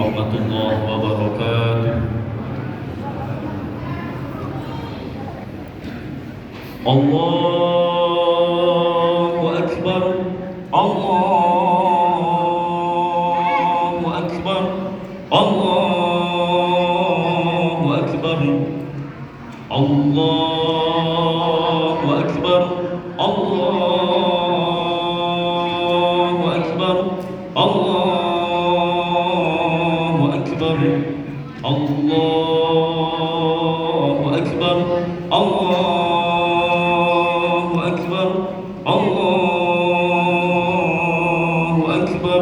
warahmatullahi wabarakatuh. Allahu Akbar, Allahu Akbar, Allahu Akbar, Allahu Akbar, Allahu Akbar, Allahu Akbar, Allahu Akbar, Allahu Akbar, Allahu Akbar,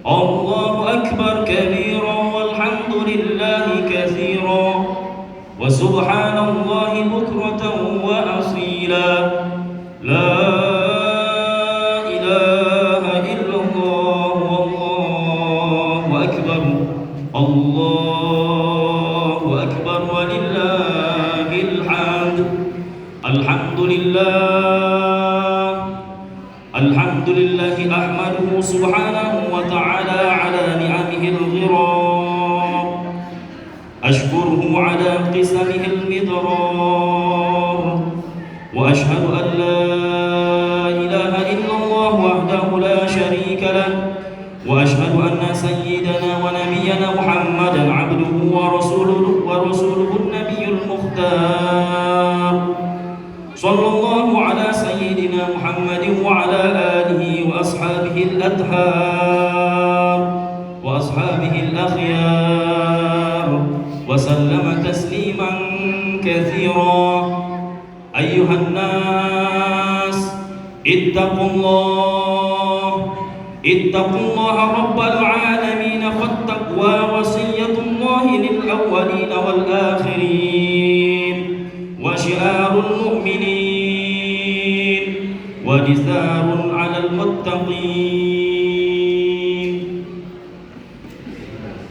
Allahu Akbar kabiran walhamdulillahi katsiran wa subhanallahi bukratan wa asila. La ilaha illallah wallahu akbar, Allahu akbar walillahil hamd. Alhamdulillahi ahmaduhu subhanahu wa ta'ala ala ni'amihil ghirar, ashkuruhu ala qismihil midrar, wa ashhadu an la ilaha illallah wahdahu la sharika lah, wa ashhadu anna sayyidana wa nabiyyana Muhammadan abduhu wa rasuluhu an-nabiyyul mukhtar. Sallallahu ala sayyidina Muhammadin wa ala alihi wa ashabihi al-athhar wa ashabihi al-akhyar wa sallama tasliman katsira. Ayyuhan nas ittaqullaha rabbal alamin, fattaqwa wasiyatullahi lil awwalin wal akhirin wa syiarul mu'minin wa jizarun 'alal muttaqin.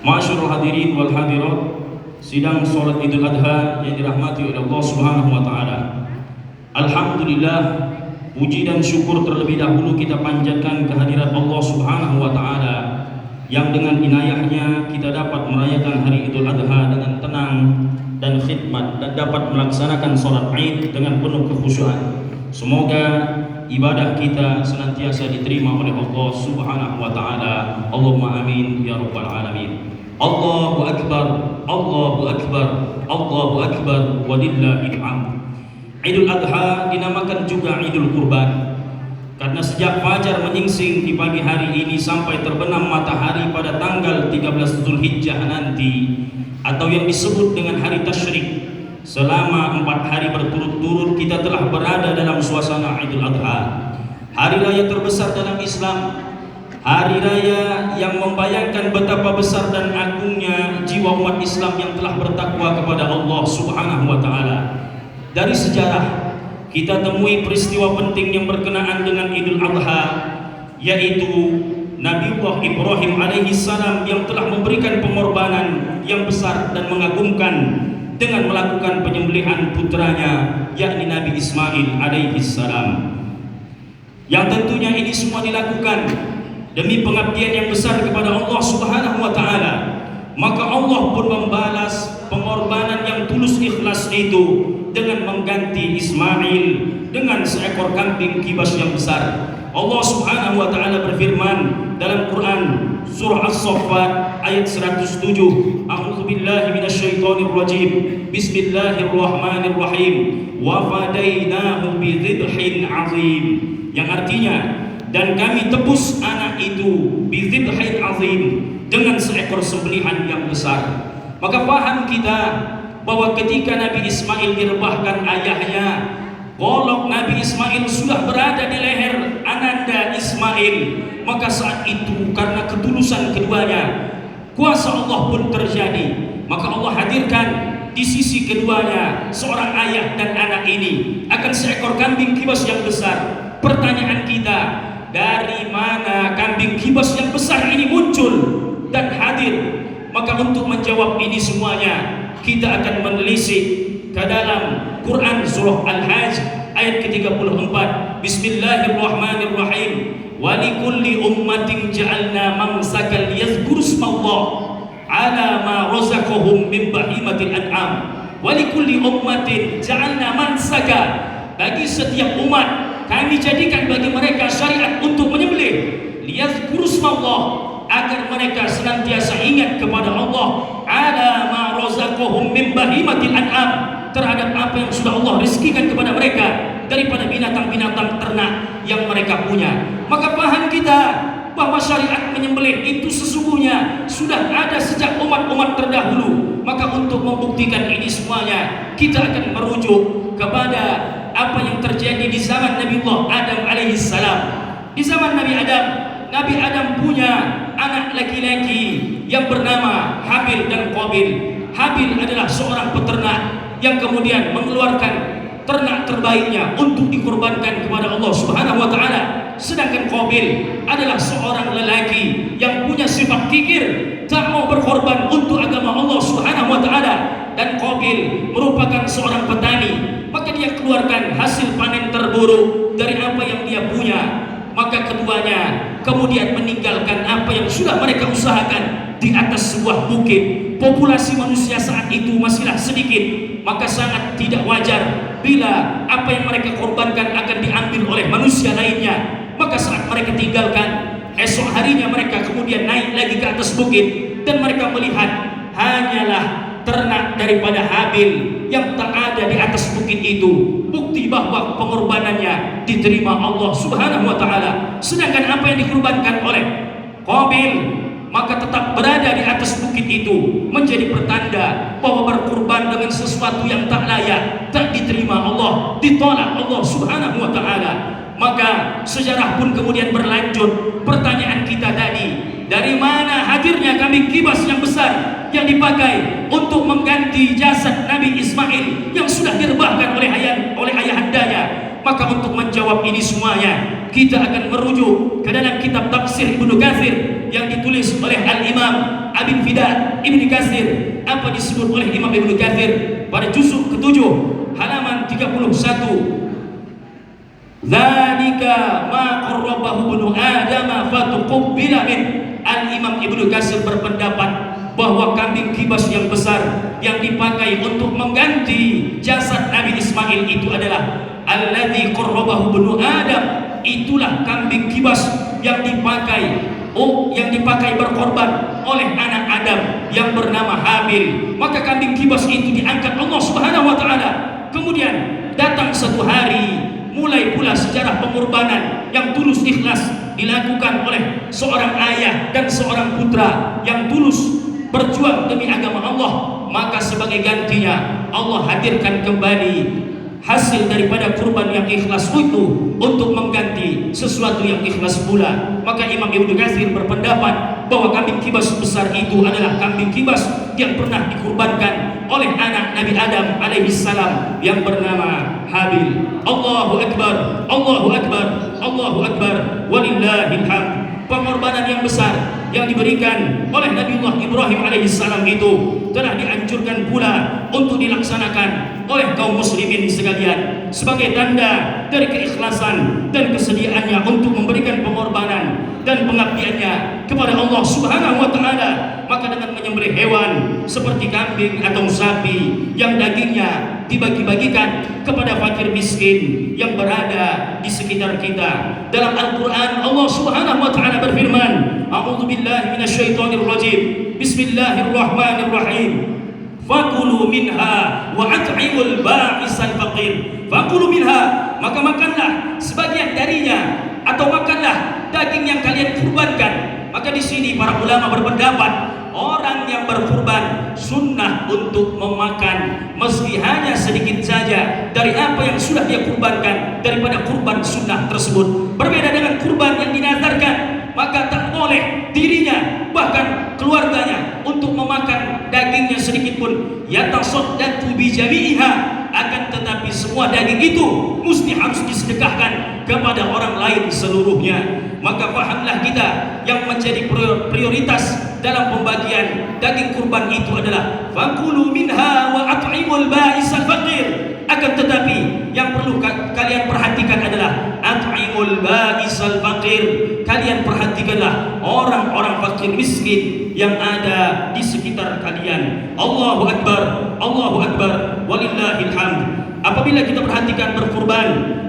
Ma'asyiral hadirin wal hadirat, sidang salat Idul Adha yang dirahmati oleh Allah Subhanahu wa taala. Alhamdulillah, puji dan syukur terlebih dahulu kita panjatkan kehadirat Allah Subhanahu wa taala yang dengan inayahnya kita dapat merayakan hari Idul Adha dengan tenang dan khidmat, dan dapat melaksanakan sholat Id dengan penuh kekhusyuan. Semoga ibadah kita senantiasa diterima oleh Allah Subhanahu wa taala. Allahumma amin ya rabbal alamin. Allahu akbar, Allahu akbar, Allahu akbar walillahil hamd. Idul Adha dinamakan juga Idul Kurban karena sejak fajar menyingsing di pagi hari ini sampai terbenam matahari pada tanggal 13 Zulhijjah nanti, atau yang disebut dengan hari tasyrik, selama 4 hari berturut-turut kita telah berada dalam suasana Idul Adha, hari raya terbesar dalam Islam, hari raya yang membayangkan betapa besar dan agungnya jiwa umat Islam yang telah bertakwa kepada Allah Subhanahu wa taala. Dari sejarah kita temui peristiwa penting yang berkenaan dengan Idul Adha, yaitu Nabiullah Ibrahim alaihi salam yang telah memberikan pengorbanan yang besar dan mengagumkan dengan melakukan penyembelihan putranya, yakni Nabi Ismail alaihi salam. Yang tentunya ini semua dilakukan demi pengabdian yang besar kepada Allah Subhanahu wa taala. Maka Allah pun membalas pengorbanan yang tulus ikhlas itu dengan mengganti Ismail dengan seekor kambing kibas yang besar. Allah Subhanahu wa taala berfirman dalam Quran surah As-Saffat ayat 107, A'udzu billahi minasyaitonir rajim. Bismillahirrahmanirrahim. Wa fadainahu bidzibhin 'azim. Yang artinya, dan kami tebus anak itu bidzibhin 'azim, dengan seekor sembelihan yang besar. Maka paham kita bahwa ketika Nabi Ismail direbahkan ayahnya, golok Nabi Ismail sudah berada di leher ananda Ismail. Maka saat itu karena ketulusan keduanya, kuasa Allah pun terjadi. Maka Allah hadirkan di sisi keduanya seorang ayah dan anak ini akan seekor kambing kibas yang besar. Pertanyaan kita, dari mana kambing kibas yang besar ini muncul dan hadir? Maka untuk menjawab ini semuanya, kita akan menelisik ke dalam Quran surah Al-Hajj ayat ke-34. Bismillahirrahmanirrahim. Wa likulli ummatin ja'alna mansakan liyadhkuru ismallah ala ma razaqahum min bahimatil an'am wa likulli ummatin ja'alna mansaka. Bagi setiap umat kami jadikan bagi mereka syariat untuk menyembelih, liyadhkuru ismallah, agar mereka senantiasa ingat kepada Allah, ala ma razaqahum min bahimatil an'am, terhadap apa yang sudah Allah rizkikan kepada mereka daripada binatang-binatang ternak yang mereka punya. Maka paham kita bahwa syariat menyembelih itu sesungguhnya sudah ada sejak umat-umat terdahulu. Maka untuk membuktikan ini semuanya, kita akan merujuk kepada apa yang terjadi di zaman Nabi Allah Adam alaihissalam. Di zaman Nabi Adam punya anak laki-laki yang bernama Habil dan Qabil. Habil adalah seorang peternak yang kemudian mengeluarkan ternak terbaiknya untuk dikorbankan kepada Allah Subhanahu wa taala. Sedangkan Qabil adalah seorang lelaki yang punya sifat kikir, tak mau berkorban untuk agama Allah Subhanahu wa taala. Dan Qabil merupakan seorang petani, maka dia keluarkan hasil panen terburuk dari apa yang dia punya. Maka keduanya kemudian meninggalkan apa yang sudah mereka usahakan di atas sebuah bukit. Populasi manusia saat itu masihlah sedikit, maka sangat tidak wajar bila apa yang mereka korbankan akan diambil oleh manusia lainnya. Maka saat mereka tinggalkan, esok harinya mereka kemudian naik lagi ke atas bukit, dan mereka melihat hanyalah ternak daripada Habil yang tak ada di atas bukit itu. Bukti bahwa pengorbanannya diterima Allah Subhanahu wa taala. Sedangkan apa yang dikorbankan oleh Qabil maka tetap berada di atas bukit itu, menjadi pertanda bahwa berkorban dengan sesuatu yang tak layak, tak diterima Allah, ditolak Allah Subhanahu wa taala. Maka sejarah pun kemudian berlanjut. Pertanyaan kita tadi, dari mana hadirnya kambing kibas yang besar yang dipakai untuk mengganti jasad Nabi Ismail yang sudah direbahkan oleh ayahandanya? Maka untuk menjawab ini semuanya, kita akan merujuk ke dalam kitab tafsir Ibnu Katsir yang ditulis oleh Al-Imam Abil Fida Ibnu Katsir. Apa disebut oleh Imam Ibnu Katsir pada juzuk ke-7 halaman 31? Dzalika ma qarrabahu ibnu Adam fatuqbila min. Al-Imam Ibnu Katsir berpendapat bahwa kambing kibas yang besar yang dipakai untuk mengganti jasad Nabi Ismail itu adalah alladzi qarrabahu ibnu Adam. Itulah kambing kibas yang dipakai berkorban oleh anak Adam yang bernama Habil. Maka kambing kibas itu diangkat Allah Subhanahu wa taala. Kemudian datang satu hari, mulai pula sejarah pengorbanan yang tulus ikhlas dilakukan oleh seorang ayah dan seorang putra yang tulus berjuang demi agama Allah. Maka sebagai gantinya Allah hadirkan kembali hasil daripada kurban yang ikhlas itu untuk mengganti sesuatu yang ikhlas pula. Maka Imam Ibnu Katsir berpendapat bahwa kambing kibas besar itu adalah kambing kibas yang pernah dikurbankan oleh anak Nabi Adam alaihissalam yang bernama Habil. Allahu Akbar, Allahu Akbar, Allahu Akbar, walillahil hamd. Pengorbanan yang besar yang diberikan oleh Nabiullah Ibrahim alaihissalam itu telah dianjurkan pula untuk dilaksanakan oleh kaum muslimin sekalian sebagai tanda dari keikhlasan dan kesediaannya untuk memberikan pengorbanan dan pengabdiannya kepada Allah Subhanahu wa taala. Maka dengan menyembelih hewan seperti kambing atau sapi yang dagingnya dibagi-bagikan kepada fakir miskin yang berada di sekitar kita. Dalam Al-Qur'an Allah Subhanahu wa taala berfirman, a'udzubillahi minasyaitonir rajim. Bismillahirrahmanirrahim. Fakulu minha wa at'imul ba'isal faqir. Fakulu minha, maka makanlah sebagian darinya atau makanlah daging yang kalian kurbankan. Maka di sini para ulama berpendapat orang yang berkurban sunnah untuk memakan meski hanya sedikit saja dari apa yang sudah dia kurbankan daripada kurban sunnah tersebut. Berbeda dengan kurban yang dinazarkan, maka tak boleh dirinya bahkan keluarganya untuk memakan dagingnya sedikit pun. Yatasaddaqu bi jami'iha, akan tetapi semua daging itu mesti harus disedekahkan kepada orang lain seluruhnya. Maka pahamlah kita yang menjadi prioritas dalam pembagian daging kurban itu adalah fakulu minha wa at'imul ba'isal faqir, Akan tetapi yang perlu kalian perhatikan adalah at'imul ba'isal faqir. Kalian perhatikanlah orang-orang fakir miskin yang ada di sekitar kalian. Allahu Akbar, Allahu Akbar, walillahil hamd. Apabila kita perhatikan berkurban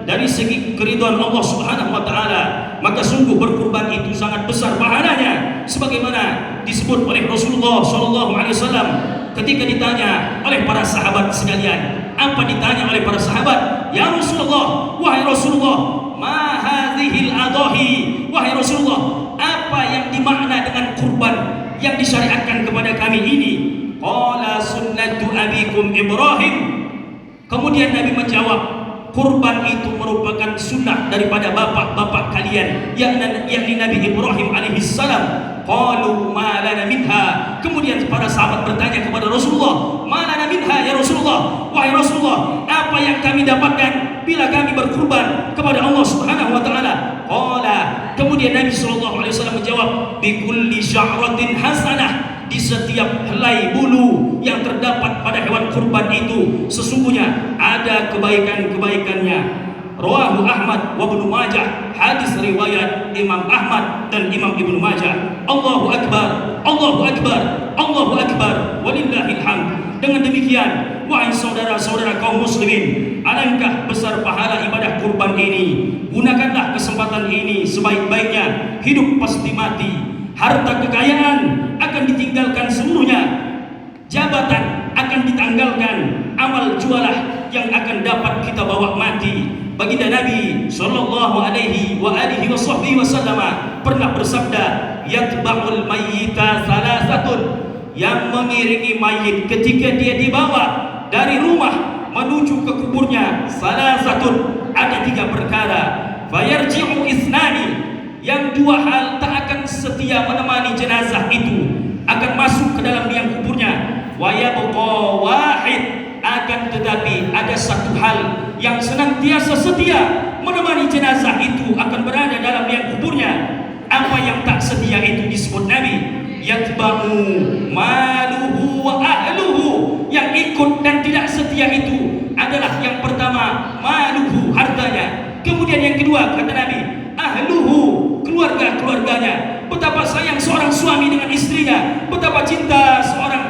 dari segi keridhaan Allah Subhanahu wa taala, maka sungguh berkurban itu sangat besar pahalanya, sebagaimana disebut oleh Rasulullah sallallahu alaihi wasallam ketika ditanya oleh para sahabat sekalian. Apa ditanya oleh para sahabat? Ya Rasulullah, wahai Rasulullah, ma hadhil adahi, wahai Rasulullah, apa yang dimakna dengan kurban yang disyariatkan kepada kami ini? Qala sunnatu abikum Ibrahim. Kemudian Nabi menjawab, kurban itu merupakan sunnah daripada bapak-bapak kalian, yakni Nabi Ibrahim alaihissalam. Qalu ma lana minha. Kemudian para sahabat bertanya kepada Rasulullah, ma lana minha ya Rasulullah, wahai Rasulullah, apa yang kami dapatkan bila kami berkurban kepada Allah Subhanahu wa taala? Qala, kemudian Nabi sallallahu alaihi wasallam menjawab, bi kulli sya'ratin hasanah. Di setiap helai bulu yang terdapat pada hewan kurban itu sesungguhnya ada kebaikan-kebaikannya. Rawahu Ahmad wa Ibnu Majah, hadis riwayat Imam Ahmad dan Imam Ibnu Majah. Allahu Akbar, Allahu Akbar, Allahu Akbar, walillahil hamd. Dengan demikian, wahai saudara-saudara kaum muslimin, alangkah besar pahala ibadah kurban ini. Gunakanlah kesempatan ini sebaik-baiknya. Hidup pasti mati, harta kekayaan akan ditinggalkan seluruhnya, jabatan akan ditanggalkan, amal jualah yang akan dapat kita bawa mati. Baginda Nabi sallallahu alaihi wa alihi wasallam pernah bersabda, yatba'ul mayyita salasatun, yang mengiringi mayit ketika dia dibawa dari rumah menuju ke kuburnya, salasatun, ada 3 perkara. Fayarji'u isnani, yang 2 hal tak akan setia menemani jenazah itu, akan masuk ke dalam liang kuburnya. Wa yabqa wahid, akan tetapi ada 1 hal yang senantiasa setia menemani jenazah itu, akan berada dalam liang kuburnya. Apa yang tak setia itu disebut Nabi, yatba'u maluhu wa ahluhu. Yang ikut dan tidak setia itu adalah yang pertama maluhu, hartanya. Kemudian yang kedua kata Nabi, ahluhu, keluarga-keluarganya. Betapa sayang seorang suami dengan istrinya, betapa cinta seorang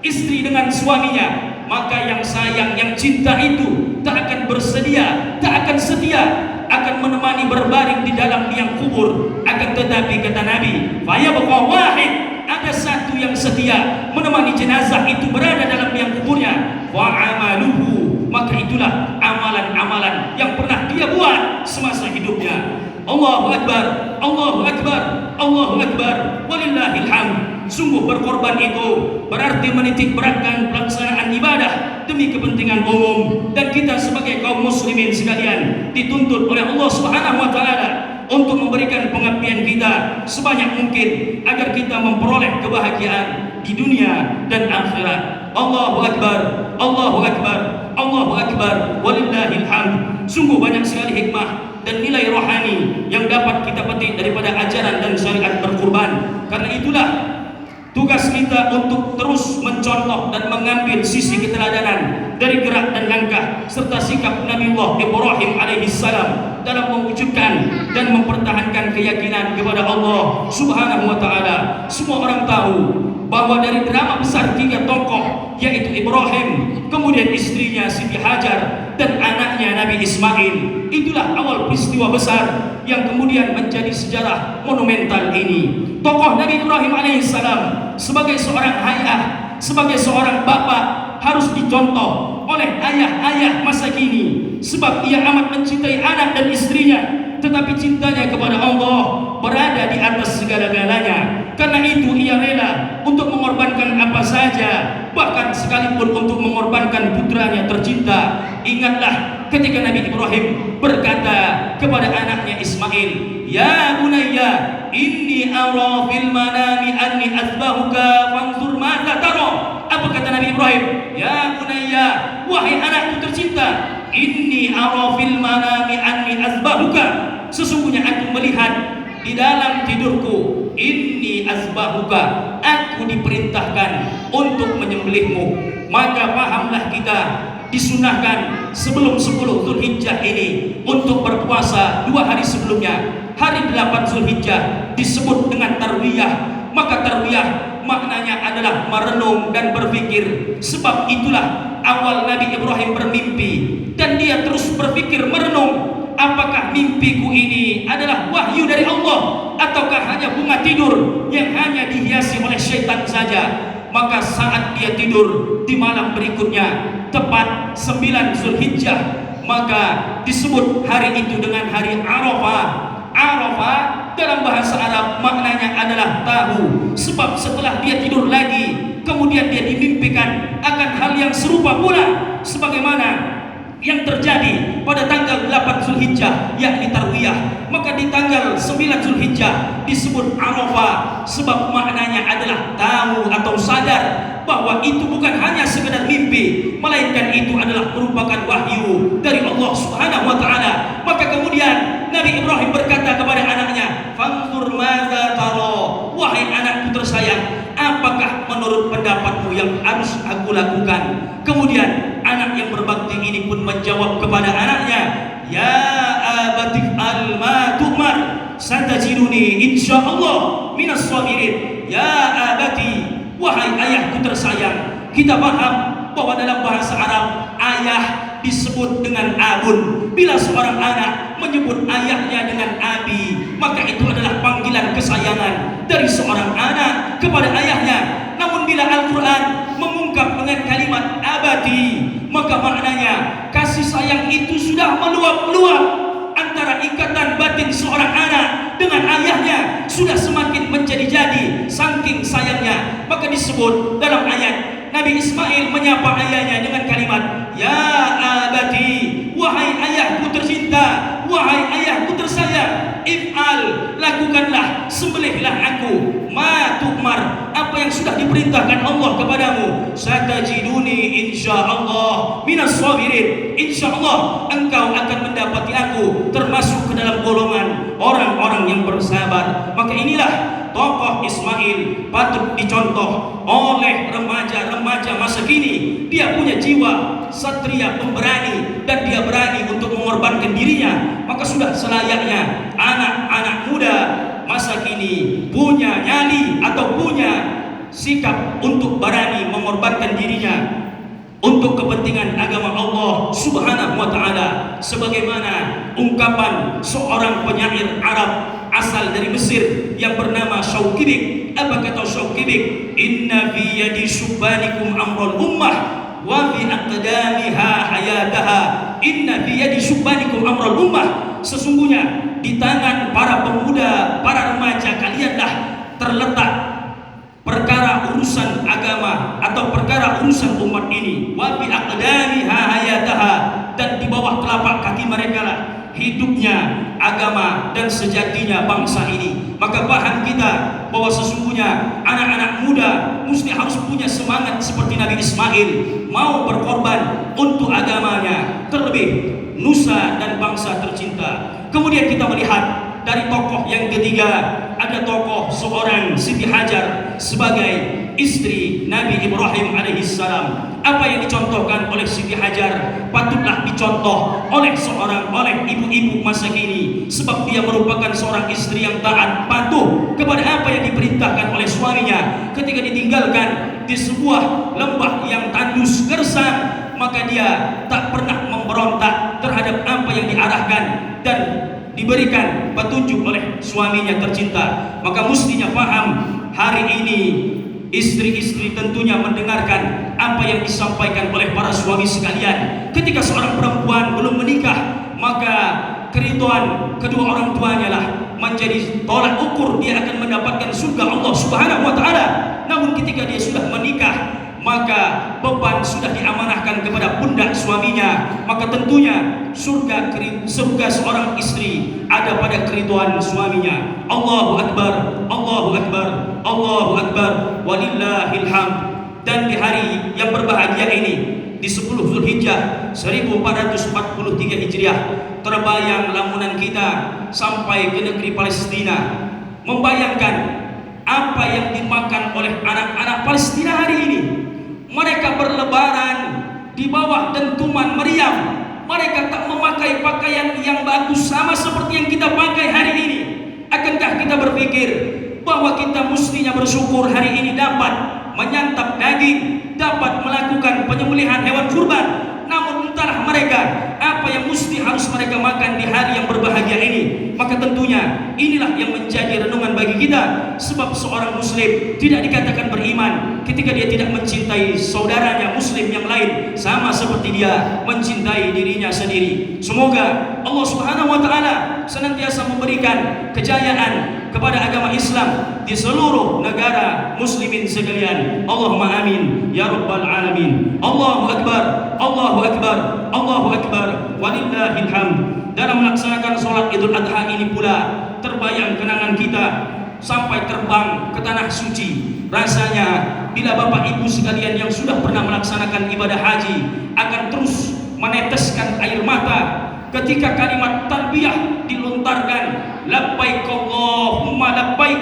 istri dengan suaminya. Maka yang sayang, yang cinta itu tak akan bersedia, tak akan setia, akan menemani berbaring di dalam liang kubur. Akan tetapi kata Nabi, fayabqa wahid, ada 1 yang setia menemani jenazah itu berada dalam liang kuburnya. Wa amaluhu, maka itulah amalan-amalan yang pernah dia buat semasa hidupnya. Allahu Akbar, Allahu Akbar, Allahu Akbar, walillahil hamd. Sungguh berkorban itu berarti menitik beratkan pelaksanaan ibadah demi kepentingan umum, dan kita sebagai kaum muslimin sekalian dituntut oleh Allah Subhanahu wa taala untuk memberikan pengabdian kita sebanyak mungkin agar kita memperoleh kebahagiaan di dunia dan akhirat. Allahu Akbar, Allahu Akbar, Allahu Akbar, walillahil hamd. Sungguh banyak sekali hikmah dan nilai rohani yang dapat kita petik daripada ajaran dan syariat berkurban. Karena itulah tugas kita untuk terus mencontoh dan mengambil sisi keteladanan dari gerak dan langkah serta sikap Nabiullah Ibrahim alaihissalam dalam mewujudkan dan mempertahankan keyakinan kepada Allah Subhanahu wa taala. Semua orang tahu bahwa dari drama besar 3 tokoh, yaitu Ibrahim, kemudian istrinya Siti Hajar, dan anaknya Nabi Ismail, itulah awal peristiwa besar yang kemudian menjadi sejarah monumental ini. Tokoh Nabi Ibrahim alaihissalam sebagai seorang ayah, sebagai seorang bapak harus dicontoh oleh ayah-ayah masa kini, sebab ia amat mencintai anak dan istrinya, tetapi cintanya kepada Allah berada di atas segala-galanya. Karena itu ia rela untuk mengorbankan apa saja, bahkan sekalipun untuk mengorbankan putranya tercinta. Ingatlah ketika Nabi Ibrahim berkata kepada anaknya Ismail, ya bunayya inni ara fil manami anni azbahuka fanzur madza tara. Apa kata Nabi Ibrahim? Ya bunayya, wahai anakku tercinta, inni ara fil manami anni azbahuka, sesungguhnya aku melihat di dalam tidurku, inni azbahuka, aku diperintahkan untuk menyembelihmu. Maka pahamlah kita disunahkan sebelum 10 Zulhijjah ini untuk berpuasa 2 hari sebelumnya. Hari 8 Zulhijjah disebut dengan tarwiyah. Maka tarwiyah maknanya adalah merenung dan berpikir. Sebab itulah awal Nabi Ibrahim bermimpi dan dia terus berpikir merenung, apakah mimpiku ini adalah wahyu dari Allah ataukah hanya bunga tidur yang hanya dihiasi oleh syaitan saja. Maka saat dia tidur di malam berikutnya tepat 9 Zulhijjah, maka disebut hari itu dengan hari Arafah. Arafah dalam bahasa Arab maknanya adalah tahu. Sebab setelah dia tidur lagi, kemudian dia dimimpikan akan hal yang serupa pula sebagaimana yang terjadi pada tanggal 8 Zulhijjah, yakni tarwiyah. Maka di tanggal 9 Zulhijjah disebut Arafah, sebab maknanya adalah tahu atau sadar bahwa itu bukan hanya sekedar mimpi, melainkan itu adalah merupakan wahyu dari Allah Subhanahu wa taala. Maka kemudian Nabi Ibrahim berkata kepada anaknya, "Fanzur madza tara." Wahai anakku tersayang, apakah menurut pendapatmu yang harus aku lakukan? Kemudian anak yang berbakti ini pun menjawab kepada anaknya, "Ya abati al ma tu'mar, satajiduni insyaallah minas sabirin." Ya abati, wahai ayahku tersayang. Kita paham bahwa dalam bahasa Arab ayah disebut dengan abun. Bila seorang anak menyebut ayahnya dengan abi, maka itu adalah panggilan kesayangan dari seorang anak kepada ayahnya. Namun bila Al-Quran mengungkap dengan kalimat abadi, maka maknanya kasih sayang itu sudah meluap-luap. Antara ikatan batin seorang anak dengan ayahnya sudah semakin menjadi-jadi saking sayangnya. Maka disebut dalam ayat Nabi Ismail menyapa ayahnya dengan kalimat, "Ya abati," wahai ayahku tercinta, wahai ayahku tersayang, "if'al," lakukanlah, sembelihlah aku, "ma tu'mar," apa yang sudah diperintahkan Allah kepadamu, "satajiduni insyaallah minas sabirin," insyaallah engkau akan mendapati aku termasuk ke dalam golongan orang-orang yang bersabar. Maka inilah tokoh Ismail patut dicontoh oleh remaja-remaja masa kini. Dia punya jiwa satria pemberani dan dia berani untuk mengorbankan dirinya. Maka sudah selayaknya anak-anak muda masa kini punya nyali atau punya sikap untuk berani mengorbankan dirinya untuk kepentingan agama Allah Subhanahu wa taala. Sebagaimana ungkapan seorang penyair Arab asal dari Mesir yang bernama Syauqibik. Apa kata Syauqibik? "Inna fi yadi subanikum amrul ummah wa fi aqdamiha hayataha." Inna fi yadi subanikum amrul ummah. Sesungguhnya di tangan para pemuda, para remaja kalianlah terletak perkara urusan agama atau perkara urusan umat ini. Wa bi aqdamiha hayataha, dan di bawah telapak kaki mereka lah hidupnya agama dan sejatinya bangsa ini. Maka paham kita bahwa sesungguhnya anak-anak muda mesti harus punya semangat seperti Nabi Ismail, mau berkorban untuk agamanya, terlebih nusa dan bangsa tercinta. Kemudian kita melihat dari tokoh yang ketiga, ada tokoh seorang Siti Hajar sebagai istri Nabi Ibrahim alaihissalam. Apa yang dicontohkan oleh Siti Hajar patutlah dicontoh oleh ibu-ibu masa kini, sebab dia merupakan seorang istri yang taat patuh kepada apa yang diperintahkan oleh suaminya. Ketika ditinggalkan di sebuah lembah yang tandus gersang, maka dia tak pernah memberontak terhadap apa yang diarahkan dan diberikan petunjuk oleh suaminya tercinta. Maka mestinya paham hari ini istri-istri tentunya mendengarkan apa yang disampaikan oleh para suami sekalian. Ketika seorang perempuan belum menikah, maka keriduan kedua orang tuanya lah menjadi tolak ukur dia akan mendapatkan surga Allah Subhanahu wa taala. Namun ketika dia sudah menikah, maka beban sudah diamanahkan kepada pundak suaminya. Maka tentunya surga seorang istri ada pada keriduan suaminya. Allahu Akbar, Allahu Akbar, Allahu Akbar, walillahil hamd. Dan di hari yang berbahagia ini, di 10 Zulhijjah 1443 Hijriah, terbayang lamunan kita sampai ke negeri Palestina, membayangkan apa yang dimakan oleh anak-anak Palestina hari ini. Mereka berlebaran di bawah dentuman meriam. Mereka tak memakai pakaian yang bagus sama seperti yang kita pakai hari ini. Akankah kita berpikir bahwa kita mestinya bersyukur hari ini dapat menyantap daging, dapat melakukan penyembelihan hewan kurban? Namun entahlah mereka apa yang mesti harus mereka makan di hari yang berbahagia ini. Maka tentunya inilah yang menjadi renungan bagi kita. Sebab seorang muslim tidak dikatakan beriman ketika dia tidak mencintai saudaranya muslim yang lain sama seperti dia mencintai dirinya sendiri. Semoga Allah Subhanahu wa taala senantiasa memberikan kejayaan kepada agama Islam di seluruh negara muslimin sekalian. Allahumma amin ya rabbal alamin. Allahu akbar, Allahu akbar, Allahu akbar, walillahil hamd. Dalam melaksanakan sholat Idul Adha ini pula terbayang kenangan kita sampai terbang ke tanah suci. Rasanya bila Bapak Ibu sekalian yang sudah pernah melaksanakan ibadah haji akan terus meneteskan air mata ketika kalimat talbiyah dilontarkan. Labbaik Allahumma labbaik,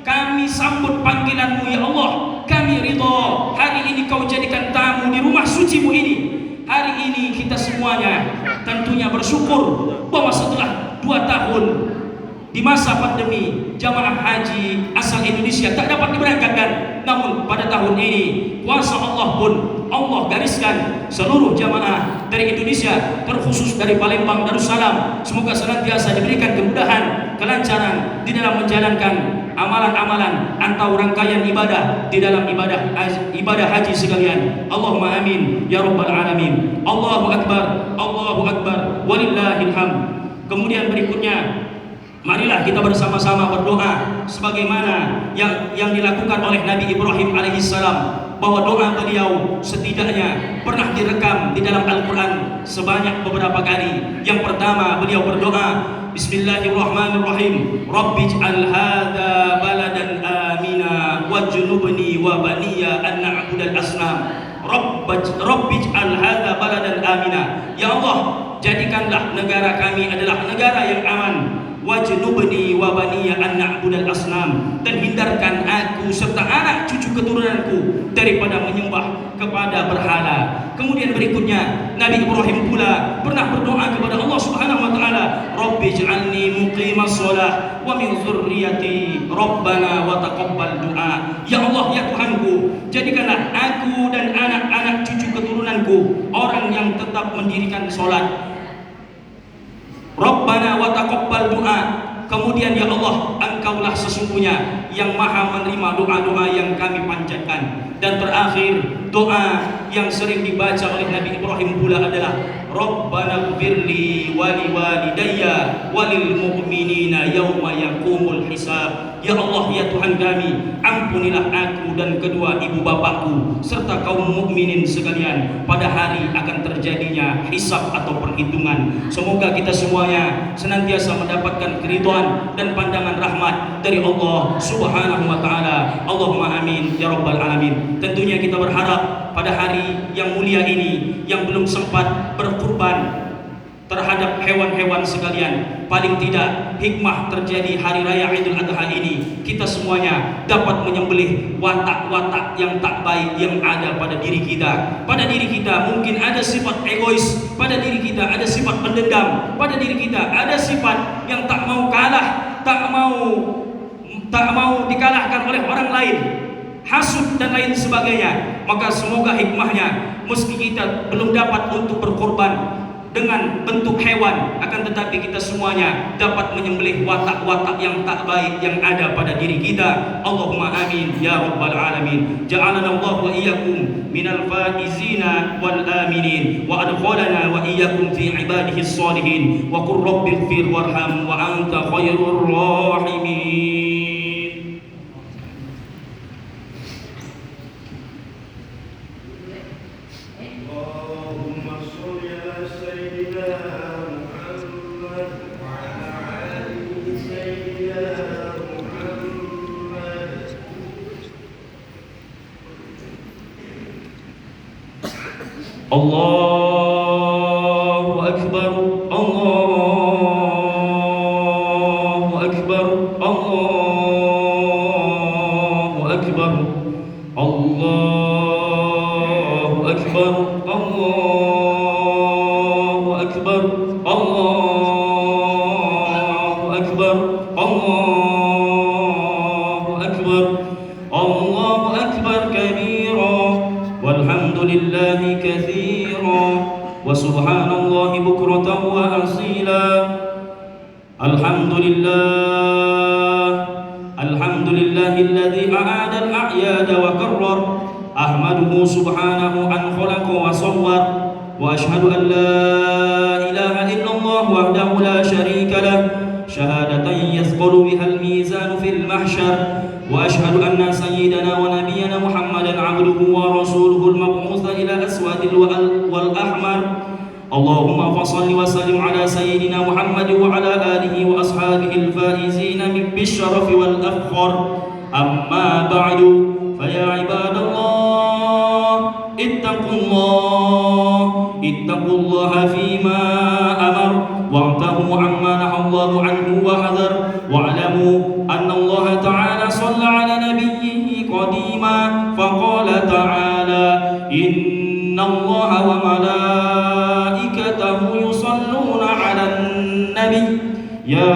kami sambut panggilanmu ya Allah, kami ridha hari ini kau jadikan tamu di rumah sucimu ini. Hari ini kita semuanya tentunya bersyukur bahwa setelah 2 tahun di masa pandemi jamaah haji asal Indonesia tak dapat diberangkatkan, namun pada tahun ini kuasa Allah pun Allah gariskan seluruh jamaah dari Indonesia, terkhusus dari Palembang Darussalam, semoga senantiasa diberikan kemudahan, kelancaran di dalam menjalankan amalan-amalan atau rangkaian ibadah di dalam ibadah haji sekalian. Allahumma amin ya rabbal alamin. Allahu akbar, Allahu akbar, walillahil hamd. Kemudian berikutnya, marilah kita bersama-sama berdoa sebagaimana yang dilakukan oleh Nabi Ibrahim alaihissalam, bahwa doa beliau setidaknya pernah direkam di dalam Al-Quran sebanyak beberapa kali. Yang pertama beliau berdoa, Bismillahirrahmanirrahim, Rabbij'al hadha baladan amina wajnubni wa baniya an na'budal asnam. Rabbij'al hadha baladan amina, ya Allah jadikanlah negara kami adalah negara yang aman. Wajnubni wa baniya an na'budal asnam, dan hindarkan aku serta anak cucu keturunanku daripada menyembah kepada berhala. Kemudian berikutnya Nabi Ibrahim pula pernah berdoa kepada Allah Subhanahu wa taala, Rabbij'alni muqimas shalah wa min dzurriyyati Rabbana wa taqabbal du'a. Ya Allah ya Tuhanku, jadikanlah aku dan anak-anak cucu keturunanku orang yang tetap mendirikan salat. Rabbana wa taqabbal du'a. Kemudian ya Allah, Engkaulah sesungguhnya yang maha menerima doa-doa yang kami panjatkan. Dan terakhir, doa yang sering dibaca oleh Nabi Ibrahim pula adalah Rabbana ighfirli wa liwalidayya walil mu'minina yauma yaqumul hisab. Ya Allah ya Tuhan kami, ampunilah aku dan kedua ibu bapakku serta kaum mukminin sekalian pada hari akan terjadinya hisab atau perhitungan. Semoga kita semuanya senantiasa mendapatkan keridhaan dan pandangan rahmat dari Allah Subhanahu wa taala. Allahumma amin ya rabbal alamin. Tentunya kita berharap pada hari yang mulia ini yang belum sempat berkurban terhadap hewan-hewan sekalian, paling tidak hikmah terjadi hari raya Idul Adha ini kita semuanya dapat menyembelih watak-watak yang tak baik yang ada pada diri kita. Pada diri kita mungkin ada sifat egois, pada diri kita ada sifat pendendam, pada diri kita ada sifat yang tak mau kalah, tak mau dikalahkan oleh orang lain, hasud dan lain sebagainya. Maka semoga hikmahnya, meski kita belum dapat untuk berkorban dengan bentuk hewan, akan tetapi kita semuanya dapat menyembelih watak-watak yang tak baik yang ada pada diri kita. Allahumma amin ya rabbal alamin. Ja'alana Allah wa iyyakum minal faizina wal aminin wa adkhalana wa iyyakum fi ibadihi sholihin wa qur rabbighfir warham wa anta khairur rahimin. Allahu akbar, Allahu akbar, Allahu akbar, Allahu akbar. أكبر الله أكبر الله أكبر الله أكبر الله أكبر كبيرا والحمد لله كثيرا وسبحان الله بكرة وأصيلا الحمد لله الذي أعاد الأعياد وكرر أحمده سبحانه أن خلق وصور وأشهد أن لا إله إلا الله وحده لا شريك له شهادة يثقل بها الميزان في المحشر وأشهد أن سيدنا ونبينا محمدا عبده ورسوله المبعوث إلى أسود والأحمر اللهم فصل وسلم على سيدنا محمد وعلى آله وأصحابه الفائزين بالشرف والأفخر أما بعد فيا عباد الله اتقوا الله فيما أمر وانتهوا عما نهى الله عنه وحذر واعلموا أن الله تعالى صلى على نبيه قديما فقال تعالى إن الله وملائكته يصلون على النبي يا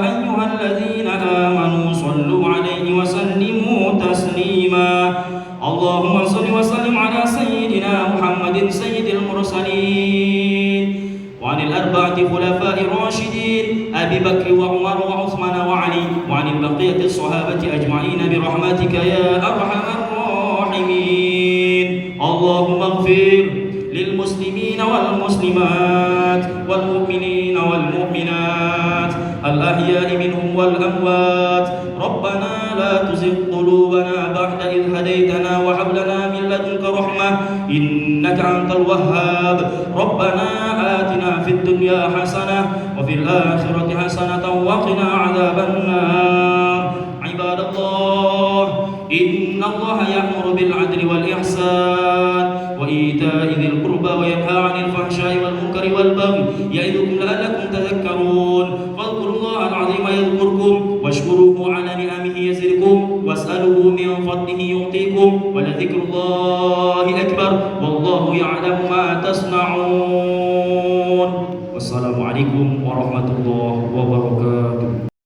أيها الذين آمنوا صلوا عليه وسلموا تسليما اللهم صل وسلم على سيدنا محمد سيد المرسلين وعن الأربعة خلفاء الراشدين أبي بكر وعمر وعثمان وعلي وعن البقية الصحابة أجمعين برحمتك يا أرحم الراحمين اللهم اغفر للمسلمين والمسلمات والمؤمنين والمؤمنات الأحياء منهم والأموات ربنا لا تزغ قلوبنا بعد إذ هديتنا وهب لنا من لدنك رحمة إنك أنت الوهاب ربنا آتنا في الدنيا حسنة وفي الآخرة حسنة وقنا عذاب النار عباد الله إن الله يأمر بالعدل والإحسان وإيتاء ذي القربى وينهى عن الفحشاء والمنكر والبغي يعظكم لعلكم تذكرون فاذكروا الله العظيم يذكركم واشكروه على نعمه يزدكم واسألوه من فضله يعطيكم ولذكر الله أكبر والله يعلم ما تصنعون والسلام عليكم ورحمة الله وبركاته.